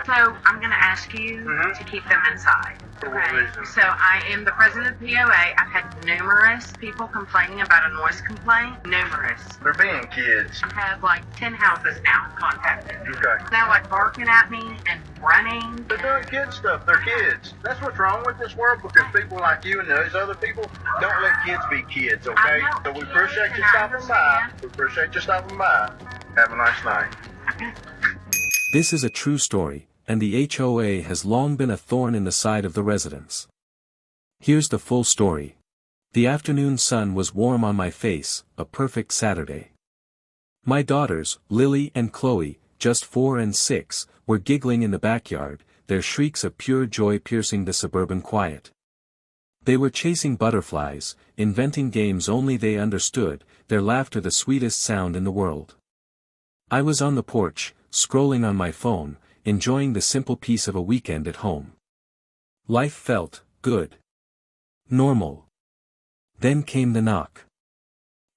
So I'm going to ask you to keep them inside. For what reason? So I am the president of POA. I've had numerous people complaining about a noise complaint. Numerous. They're being kids. I have like 10 houses now contacted. Okay. Now like barking at me and running. They're doing kid stuff. They're kids. That's what's wrong with this world, because people like you and those other people don't let kids be kids, okay? I know. So we appreciate you I stopping by. understand. We appreciate you stopping by. Have a nice night. This is a true story, and the HOA has long been a thorn in the side of the residents. Here's the full story. The afternoon sun was warm on my face, a perfect Saturday. My daughters, Lily and Chloe, just 4 and 6, were giggling in the backyard, their shrieks of pure joy piercing the suburban quiet. They were chasing butterflies, inventing games only they understood, their laughter the sweetest sound in the world. I was on the porch, scrolling on my phone, enjoying the simple peace of a weekend at home. Life felt good. Normal. Then came the knock.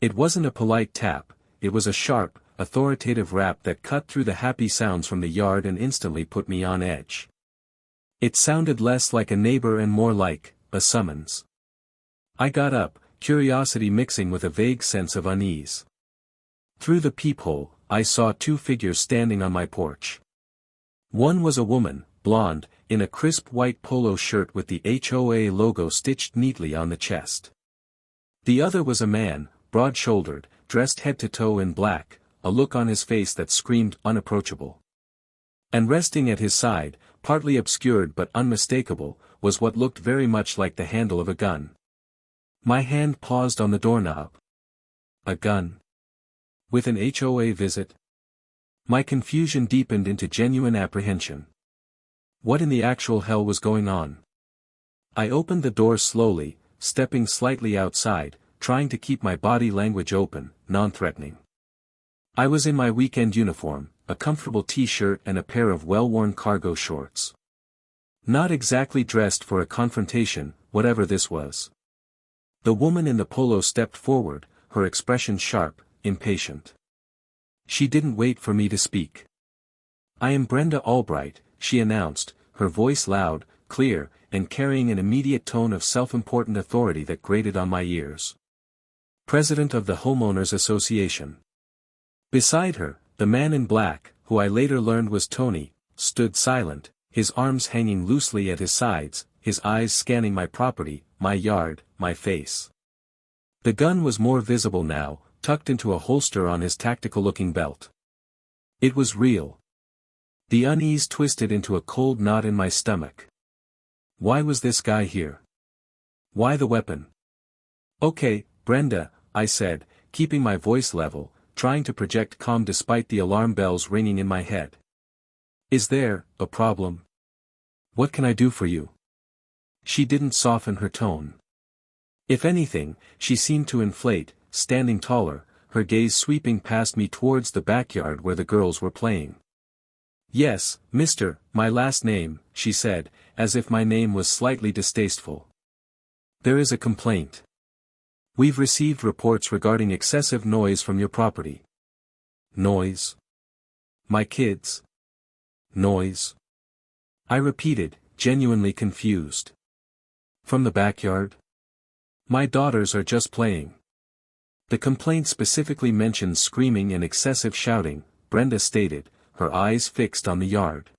It wasn't a polite tap, it was a sharp, authoritative rap that cut through the happy sounds from the yard and instantly put me on edge. It sounded less like a neighbor and more like a summons. I got up, curiosity mixing with a vague sense of unease. Through the peephole, I saw 2 figures standing on my porch. One was a woman, blonde, in a crisp white polo shirt with the HOA logo stitched neatly on the chest. The other was a man, broad-shouldered, dressed head to toe in black, a look on his face that screamed unapproachable. And resting at his side, partly obscured but unmistakable, was what looked very much like the handle of a gun. My hand paused on the doorknob. A gun? With an HOA visit? My confusion deepened into genuine apprehension. What in the actual hell was going on? I opened the door slowly, stepping slightly outside, trying to keep my body language open, non-threatening. I was in my weekend uniform, a comfortable t-shirt and a pair of well-worn cargo shorts. Not exactly dressed for a confrontation, whatever this was. The woman in the polo stepped forward, her expression sharp, impatient. She didn't wait for me to speak. "I am Brenda Albright," she announced, her voice loud, clear, and carrying an immediate tone of self-important authority that grated on my ears. President of the Homeowners Association. Beside her, the man in black, who I later learned was Tony, stood silent, his arms hanging loosely at his sides, his eyes scanning my property, my yard, my face. The gun was more visible now, tucked into a holster on his tactical-looking belt. It was real. The unease twisted into a cold knot in my stomach. Why was this guy here? Why the weapon? "Okay, Brenda," I said, keeping my voice level, trying to project calm despite the alarm bells ringing in my head. "Is there a problem? What can I do for you?" She didn't soften her tone. If anything, she seemed to inflate, standing taller, her gaze sweeping past me towards the backyard where the girls were playing. "Yes, Mr., my last name," she said, as if my name was slightly distasteful. "There is a complaint. We've received reports regarding excessive noise from your property." "Noise? My kids? Noise?" I repeated, genuinely confused. "From the backyard? My daughters are just playing." The complaint specifically mentions screaming and excessive shouting, Brenda stated, her eyes fixed on the yard.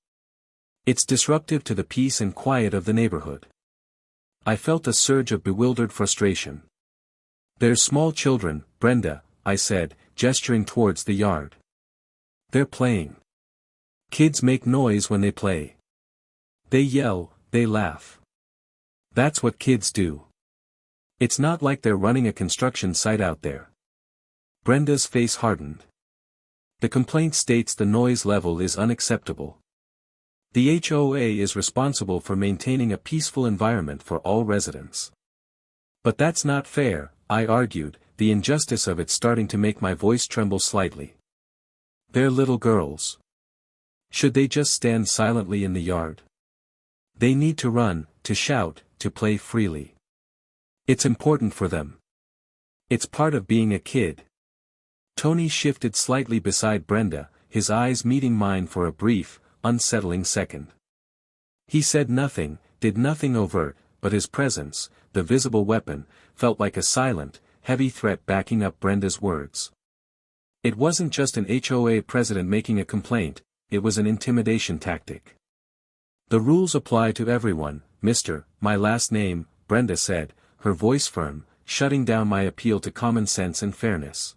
"It's disruptive to the peace and quiet of the neighborhood." I felt a surge of bewildered frustration. "There's small children, Brenda," I said, gesturing towards the yard. "They're playing. Kids make noise when they play. They yell, they laugh. That's what kids do. It's not like they're running a construction site out there." Brenda's face hardened. "The complaint states the noise level is unacceptable. The HOA is responsible for maintaining a peaceful environment for all residents." "But that's not fair," I argued, the injustice of it starting to make my voice tremble slightly. "They're little girls. Should they just stand silently in the yard? They need to run, to shout, to play freely. It's important for them. It's part of being a kid." Tony shifted slightly beside Brenda, his eyes meeting mine for a brief, unsettling second. He said nothing, did nothing overt, but his presence, the visible weapon, felt like a silent, heavy threat backing up Brenda's words. It wasn't just an HOA president making a complaint, it was an intimidation tactic. The rules apply to everyone, Mr. My last name, Brenda said, her voice firm, shutting down my appeal to common sense and fairness.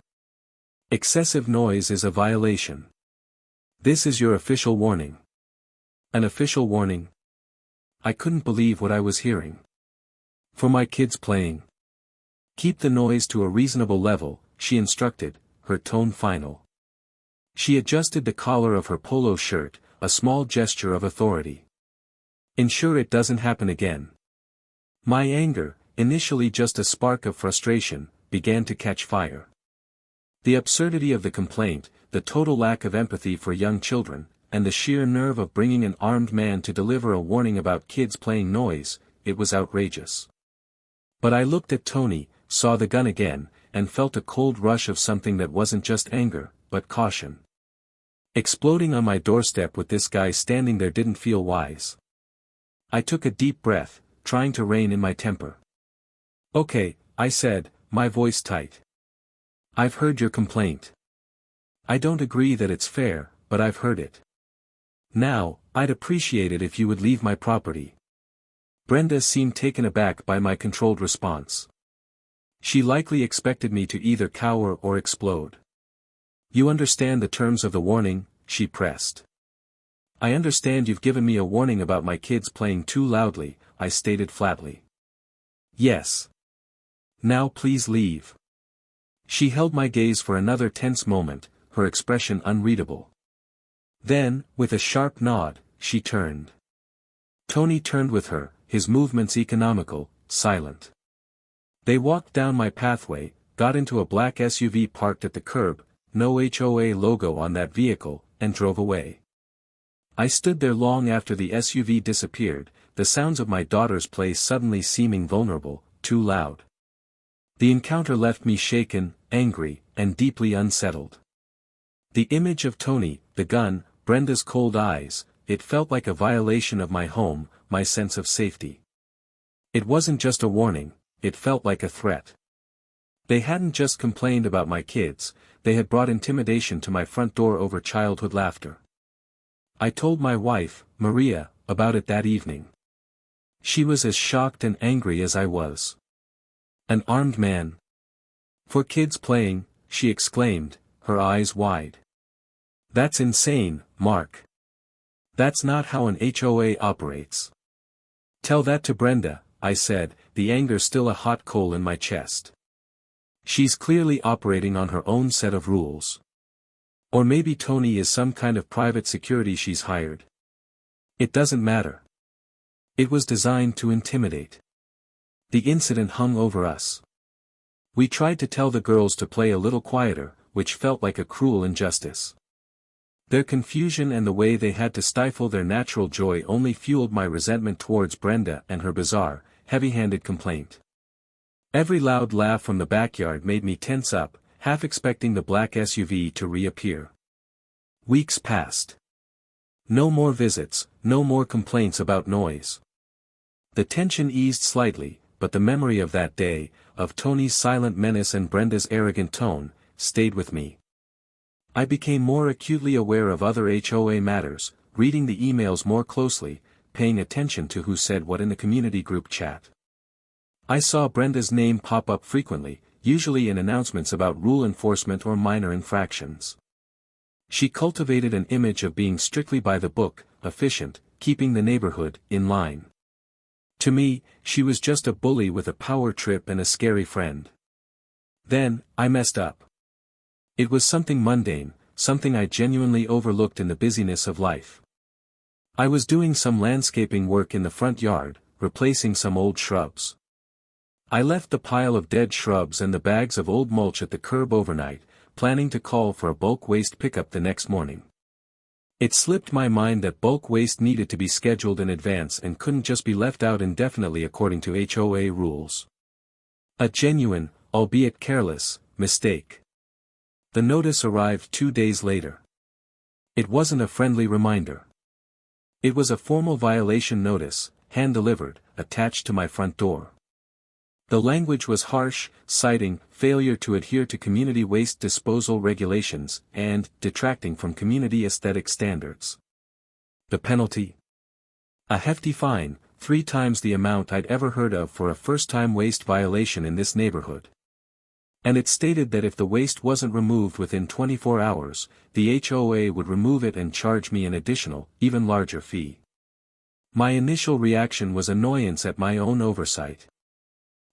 Excessive noise is a violation. This is your official warning. An official warning? I couldn't believe what I was hearing. For my kids playing. Keep the noise to a reasonable level, she instructed, her tone final. She adjusted the collar of her polo shirt, a small gesture of authority. Ensure it doesn't happen again. My anger, initially just a spark of frustration, began to catch fire. The absurdity of the complaint, the total lack of empathy for young children, and the sheer nerve of bringing an armed man to deliver a warning about kids playing noise, it was outrageous. But I looked at Tony, saw the gun again, and felt a cold rush of something that wasn't just anger, but caution. Exploding on my doorstep with this guy standing there didn't feel wise. I took a deep breath, trying to rein in my temper. Okay, I said, my voice tight. I've heard your complaint. I don't agree that it's fair, but I've heard it. Now, I'd appreciate it if you would leave my property. Brenda seemed taken aback by my controlled response. She likely expected me to either cower or explode. You understand the terms of the warning, she pressed. I understand you've given me a warning about my kids playing too loudly, I stated flatly. Yes. Now please leave. She held my gaze for another tense moment, her expression unreadable. Then, with a sharp nod, she turned. Tony turned with her, his movements economical, silent. They walked down my pathway, got into a black SUV parked at the curb, no HOA logo on that vehicle, and drove away. I stood there long after the SUV disappeared, the sounds of my daughter's play suddenly seeming vulnerable, too loud. The encounter left me shaken, angry, and deeply unsettled. The image of Tony, the gun, Brenda's cold eyes, it felt like a violation of my home, my sense of safety. It wasn't just a warning, it felt like a threat. They hadn't just complained about my kids, they had brought intimidation to my front door over childhood laughter. I told my wife, Maria, about it that evening. She was as shocked and angry as I was. An armed man. For kids playing, she exclaimed, her eyes wide. That's insane, Mark. That's not how an HOA operates. Tell that to Brenda, I said, the anger still a hot coal in my chest. She's clearly operating on her own set of rules. Or maybe Tony is some kind of private security she's hired. It doesn't matter. It was designed to intimidate. The incident hung over us. We tried to tell the girls to play a little quieter, which felt like a cruel injustice. Their confusion and the way they had to stifle their natural joy only fueled my resentment towards Brenda and her bizarre, heavy-handed complaint. Every loud laugh from the backyard made me tense up, half expecting the black SUV to reappear. Weeks passed. No more visits, no more complaints about noise. The tension eased slightly, but the memory of that day, of Tony's silent menace and Brenda's arrogant tone, stayed with me. I became more acutely aware of other HOA matters, reading the emails more closely, paying attention to who said what in the community group chat. I saw Brenda's name pop up frequently, usually in announcements about rule enforcement or minor infractions. She cultivated an image of being strictly by the book, efficient, keeping the neighborhood in line. To me, she was just a bully with a power trip and a scary friend. Then, I messed up. It was something mundane, something I genuinely overlooked in the busyness of life. I was doing some landscaping work in the front yard, replacing some old shrubs. I left the pile of dead shrubs and the bags of old mulch at the curb overnight, planning to call for a bulk waste pickup the next morning. It slipped my mind that bulk waste needed to be scheduled in advance and couldn't just be left out indefinitely according to HOA rules. A genuine, albeit careless, mistake. The notice arrived 2 days later. It wasn't a friendly reminder. It was a formal violation notice, hand-delivered, attached to my front door. The language was harsh, citing failure to adhere to community waste disposal regulations and detracting from community aesthetic standards. The penalty? A hefty fine, 3 times the amount I'd ever heard of for a first-time waste violation in this neighborhood. And it stated that if the waste wasn't removed within 24 hours, the HOA would remove it and charge me an additional, even larger fee. My initial reaction was annoyance at my own oversight.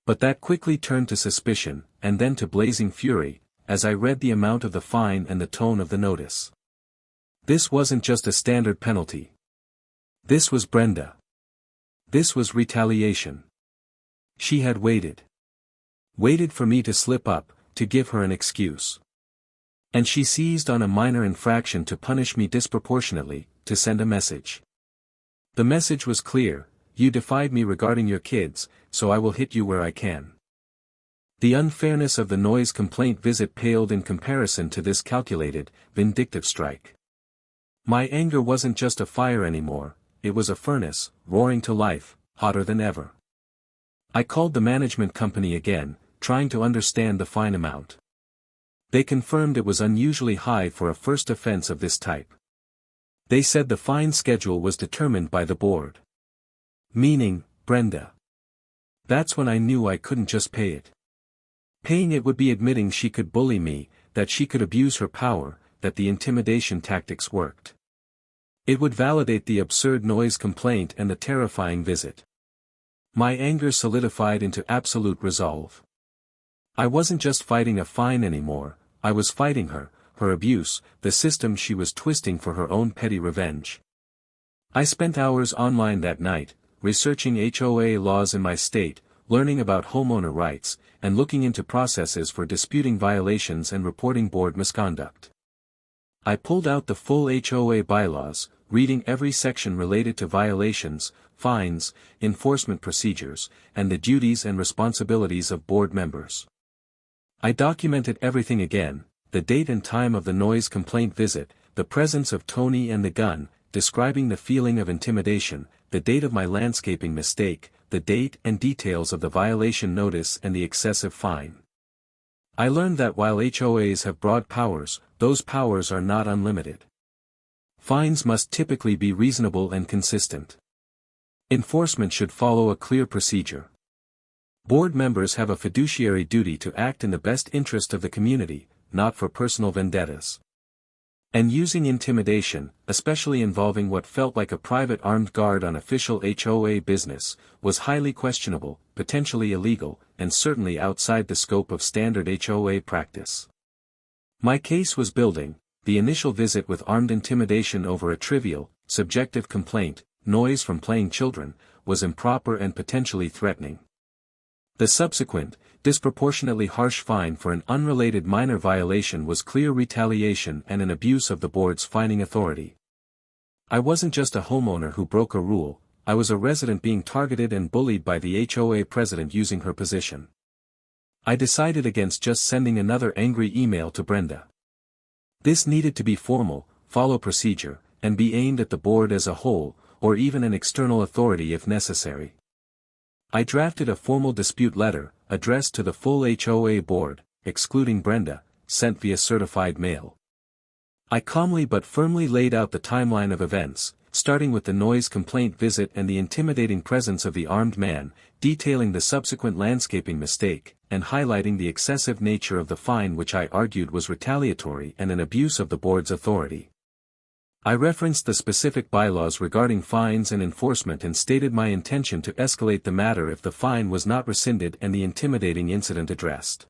But that quickly turned to suspicion, and then to blazing fury, as I read the amount of the fine and the tone of the notice. This wasn't just a standard penalty. This was Brenda. This was retaliation. She had waited. Waited for me to slip up, to give her an excuse. And she seized on a minor infraction to punish me disproportionately, to send a message. The message was clear: you defied me regarding your kids, so I will hit you where I can. The unfairness of the noise complaint visit paled in comparison to this calculated, vindictive strike. My anger wasn't just a fire anymore, it was a furnace, roaring to life, hotter than ever. I called the management company again, trying to understand the fine amount. They confirmed it was unusually high for a first offense of this type. They said the fine schedule was determined by the board. Meaning, Brenda. That's when I knew I couldn't just pay it. Paying it would be admitting she could bully me, that she could abuse her power, that the intimidation tactics worked. It would validate the absurd noise complaint and the terrifying visit. My anger solidified into absolute resolve. I wasn't just fighting a fine anymore, I was fighting her abuse, the system she was twisting for her own petty revenge. I spent hours online that night, researching HOA laws in my state, learning about homeowner rights, and looking into processes for disputing violations and reporting board misconduct. I pulled out the full HOA bylaws, reading every section related to violations, fines, enforcement procedures, and the duties and responsibilities of board members. I documented everything again: the date and time of the noise complaint visit, the presence of Tony and the gun, describing the feeling of intimidation, the date of my landscaping mistake, the date and details of the violation notice and the excessive fine. I learned that while HOAs have broad powers, those powers are not unlimited. Fines must typically be reasonable and consistent. Enforcement should follow a clear procedure. Board members have a fiduciary duty to act in the best interest of the community, not for personal vendettas. And using intimidation, especially involving what felt like a private armed guard on official HOA business, was highly questionable, potentially illegal, and certainly outside the scope of standard HOA practice. My case was building. The initial visit with armed intimidation over a trivial, subjective complaint, noise from playing children, was improper and potentially threatening. The subsequent, disproportionately harsh fine for an unrelated minor violation was clear retaliation and an abuse of the board's fining authority. I wasn't just a homeowner who broke a rule, I was a resident being targeted and bullied by the HOA president using her position. I decided against just sending another angry email to Brenda. This needed to be formal, follow procedure, and be aimed at the board as a whole, or even an external authority if necessary. I drafted a formal dispute letter, addressed to the full HOA board, excluding Brenda, sent via certified mail. I calmly but firmly laid out the timeline of events, starting with the noise complaint visit and the intimidating presence of the armed man, detailing the subsequent landscaping mistake, and highlighting the excessive nature of the fine, which I argued was retaliatory and an abuse of the board's authority. I referenced the specific bylaws regarding fines and enforcement and stated my intention to escalate the matter if the fine was not rescinded and the intimidating incident addressed.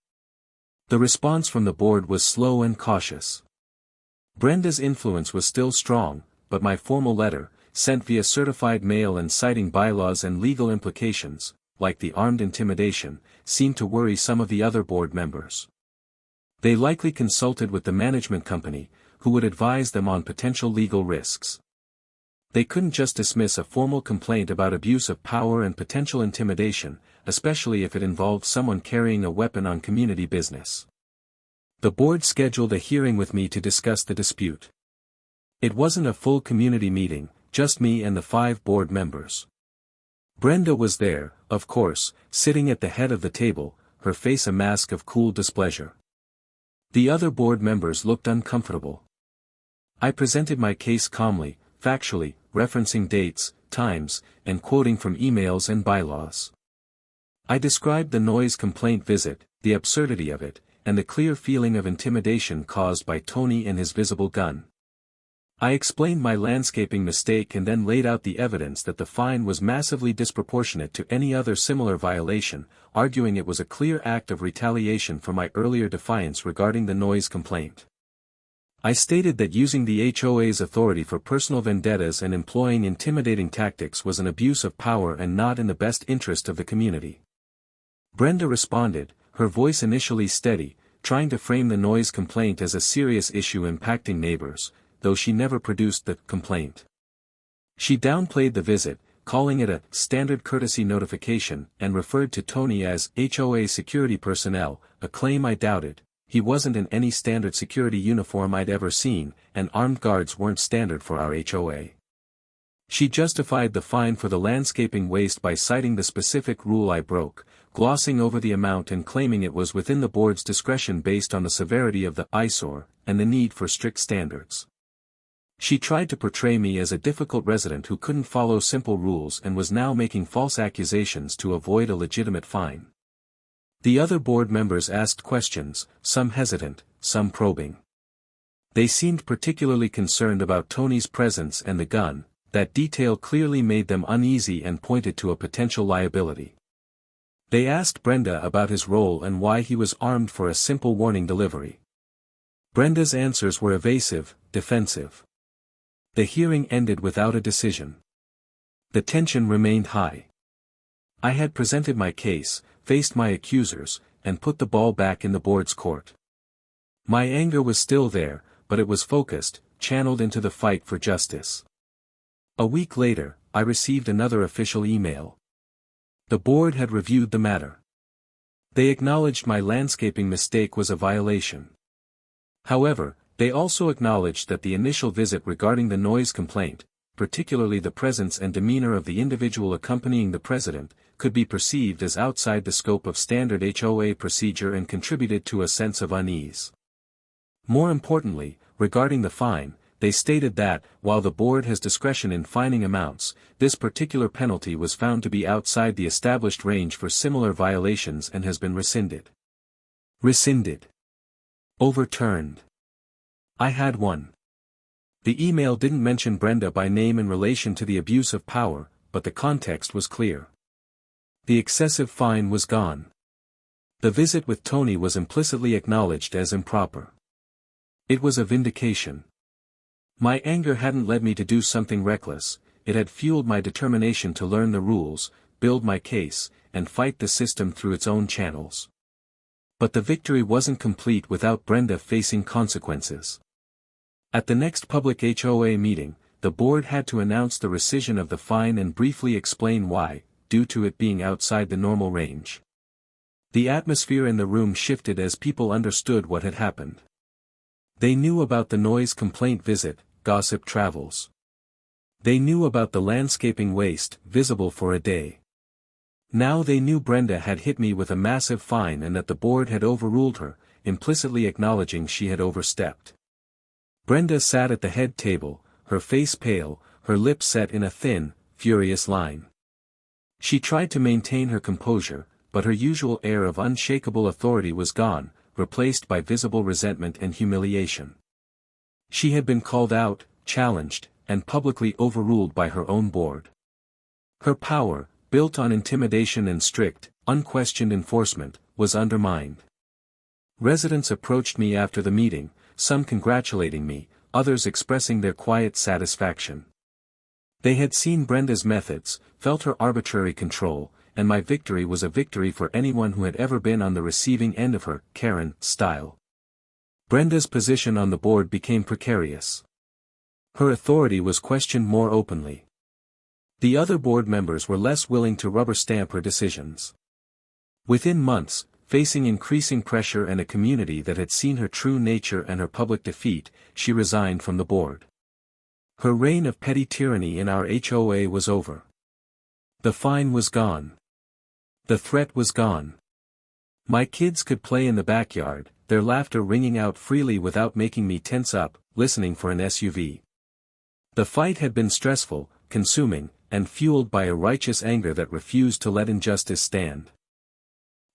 The response from the board was slow and cautious. Brenda's influence was still strong, but my formal letter, sent via certified mail and citing bylaws and legal implications, like the armed intimidation, seemed to worry some of the other board members. They likely consulted with the management company, who would advise them on potential legal risks. They couldn't just dismiss a formal complaint about abuse of power and potential intimidation, especially if it involved someone carrying a weapon on community business. The board scheduled a hearing with me to discuss the dispute. It wasn't a full community meeting, just me and the 5 board members. Brenda was there, of course, sitting at the head of the table, her face a mask of cool displeasure. The other board members looked uncomfortable. I presented my case calmly, factually, referencing dates, times, and quoting from emails and bylaws. I described the noise complaint visit, the absurdity of it, and the clear feeling of intimidation caused by Tony and his visible gun. I explained my landscaping mistake and then laid out the evidence that the fine was massively disproportionate to any other similar violation, arguing it was a clear act of retaliation for my earlier defiance regarding the noise complaint. I stated that using the HOA's authority for personal vendettas and employing intimidating tactics was an abuse of power and not in the best interest of the community. Brenda responded, her voice initially steady, trying to frame the noise complaint as a serious issue impacting neighbors, though she never produced the complaint. She downplayed the visit, calling it a standard courtesy notification, and referred to Tony as HOA security personnel, a claim I doubted. He wasn't in any standard security uniform I'd ever seen, and armed guards weren't standard for our HOA. She justified the fine for the landscaping waste by citing the specific rule I broke, glossing over the amount and claiming it was within the board's discretion based on the severity of the eyesore, and the need for strict standards. She tried to portray me as a difficult resident who couldn't follow simple rules and was now making false accusations to avoid a legitimate fine. The other board members asked questions, some hesitant, some probing. They seemed particularly concerned about Tony's presence and the gun. That detail clearly made them uneasy and pointed to a potential liability. They asked Brenda about his role and why he was armed for a simple warning delivery. Brenda's answers were evasive, defensive. The hearing ended without a decision. The tension remained high. I had presented my case, faced my accusers, and put the ball back in the board's court. My anger was still there, but it was focused, channeled into the fight for justice. A week later, I received another official email. The board had reviewed the matter. They acknowledged my landscaping mistake was a violation. However, they also acknowledged that the initial visit regarding the noise complaint, particularly the presence and demeanor of the individual accompanying the president, could be perceived as outside the scope of standard HOA procedure and contributed to a sense of unease. More importantly, regarding the fine, they stated that, while the board has discretion in fining amounts, this particular penalty was found to be outside the established range for similar violations and has been rescinded. Rescinded. Overturned. I had one. The email didn't mention Brenda by name in relation to the abuse of power, but the context was clear. The excessive fine was gone. The visit with Tony was implicitly acknowledged as improper. It was a vindication. My anger hadn't led me to do something reckless, it had fueled my determination to learn the rules, build my case, and fight the system through its own channels. But the victory wasn't complete without Brenda facing consequences. At the next public HOA meeting, the board had to announce the rescission of the fine and briefly explain why, due to it being outside the normal range. The atmosphere in the room shifted as people understood what had happened. They knew about the noise complaint visit, gossip travels. They knew about the landscaping waste, visible for a day. Now they knew Brenda had hit me with a massive fine and that the board had overruled her, implicitly acknowledging she had overstepped. Brenda sat at the head table, her face pale, her lips set in a thin, furious line. She tried to maintain her composure, but her usual air of unshakable authority was gone, replaced by visible resentment and humiliation. She had been called out, challenged, and publicly overruled by her own board. Her power, built on intimidation and strict, unquestioned enforcement, was undermined. Residents approached me after the meeting, some congratulating me, others expressing their quiet satisfaction. They had seen Brenda's methods, felt her arbitrary control, and my victory was a victory for anyone who had ever been on the receiving end of her Karen style. Brenda's position on the board became precarious. Her authority was questioned more openly. The other board members were less willing to rubber stamp her decisions. Within months, facing increasing pressure and a community that had seen her true nature and her public defeat, she resigned from the board. Her reign of petty tyranny in our HOA was over. The fine was gone. The threat was gone. My kids could play in the backyard, their laughter ringing out freely without making me tense up, listening for an SUV. The fight had been stressful, consuming, and fueled by a righteous anger that refused to let injustice stand.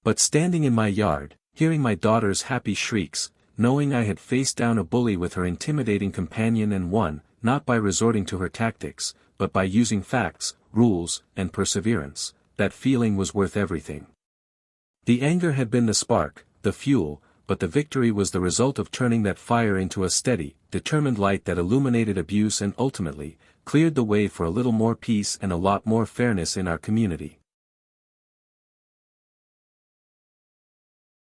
But standing in my yard, hearing my daughter's happy shrieks, knowing I had faced down a bully with her intimidating companion and won, not by resorting to her tactics, but by using facts, rules, and perseverance, that feeling was worth everything. The anger had been the spark, the fuel, but the victory was the result of turning that fire into a steady, determined light that illuminated abuse and ultimately, cleared the way for a little more peace and a lot more fairness in our community.